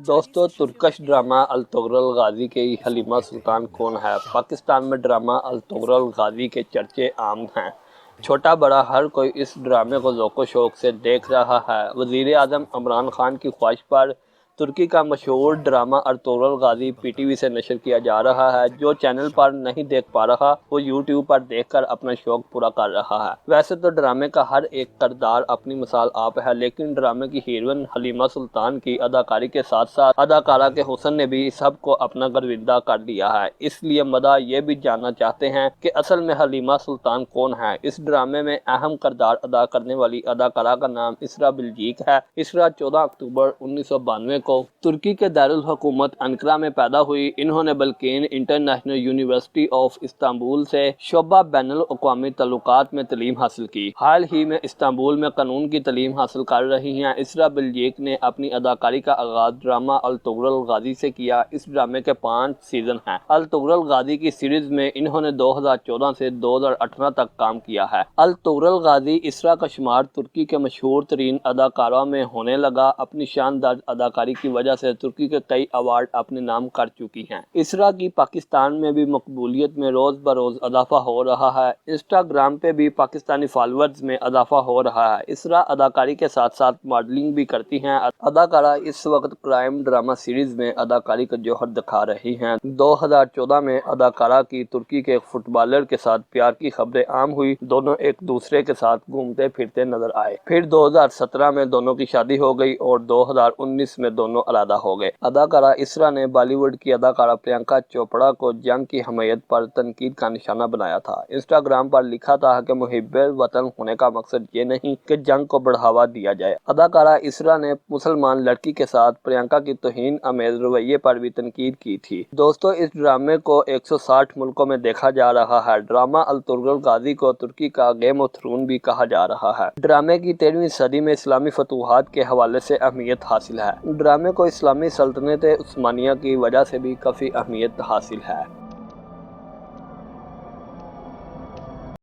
दोस्तों, तुर्कश drama ertugrulghazi की हलीमा सुल्तान कौन है? पाकिस्तान में ड्रामा ertugrulghazi के चर्चे आम हैं। छोटा बड़ा हर कोई इस ड्रामे को ज़ौक़ शौक़ से देख रहा है। वज़ीर आज़म इमरान खान की ख्वाहिश पर तुर्की का मशहूर ड्रामा ertugrulghazi पीटीवी से नशर किया जा रहा है। जो चैनल पर नहीं देख पा रहा वो यूट्यूब पर देखकर अपना शौक़ पूरा कर रहा है। वैसे तो ड्रामे का हर एक किरदार अपनी मिसाल आप है, लेकिन ड्रामे की हीरोइन हलीमा सुल्तान की अदाकारी के साथ साथ अदाकारा के हुस्न ने भी सबको अपना गर्विंदा कर दिया है। इसलिए मदा ये भी जानना चाहते हैं कि असल में हलीमा सुल्तान कौन है। इस ड्रामे में अहम किरदार अदा करने वाली अदाकारा का नाम इसरा बिल्जिच है। इसरा 14 अक्टूबर 1992 को तुर्की के दारुल हुकूमत अंकारा में पैदा हुई। इन्होंने बल्केन इंटरनेशनल यूनिवर्सिटी ऑफ इस्तांबुल से शोबा बैनुल अक़वामी तल्लुकात में तालीम हासिल की। हाल ही में इस्तांबुल में कानून की तालीम हासिल कर रही हैं। इसरा बिल्जिच ने अपनी अदाकारी का आगाज ड्रामा ertugrulghazi से किया। इस ड्रामे के 5 सीजन हैं। ertugrulghazi की सीरीज में इन्होंने 2014 से 2018 तक काम किया है। ertugrulghazi इसरा का शुमार तुर्की के मशहूर तरीन अदाकारों में होने लगा। अपनी शानदार अदाकारी की वजह से तुर्की के कई अवार्ड अपने नाम कर चुकी हैं। इसरा की पाकिस्तान में भी मकबूलियत में रोज बरोज इजाफा हो रहा है। इंस्टाग्राम पे भी पाकिस्तानी फॉलोअर्स में इजाफा हो रहा है। इसरा अदाकारी के साथ साथ मॉडलिंग भी करती हैं। अदाकारा इस वक्त क्राइम ड्रामा सीरीज में अदाकारी का जौहर दिखा रही हैं। 2014 में अदाकारा की तुर्की के फुटबॉलर के साथ प्यार की खबरें आम हुई। दोनों एक दूसरे के साथ घूमते फिरते नजर आए। फिर 2017 में दोनों की शादी हो गई और 2019 में दोनों अलग हो गए। अदाकारा इसरा ने बॉलीवुड की अदाकारा प्रियंका चोपड़ा को जंग की हमायत पर तनकीद का निशाना बनाया था। इंस्टाग्राम पर लिखा था कि मुहिब्बे वतन होने का मकसद ये नहीं कि जंग को बढ़ावा दिया जाए। अदाकारा इसरा ने मुसलमान लड़की के साथ प्रियंका की तौहीन आमेज रवैये पर भी तनकीद की थी। दोस्तों, इस ड्रामे को 160 मुल्कों में देखा जा रहा है। ड्रामा ertugrulghazi को तुर्की का गेम ऑफ थ्रोन भी कहा जा रहा है। ड्रामे की 13वीं सदी में इस्लामी फतूहात के हवाले से अहमियत हासिल है। ड्रामे को इस्लामी सल्तनत उस्मानिया की वजह से भी काफ़ी अहमियत हासिल है।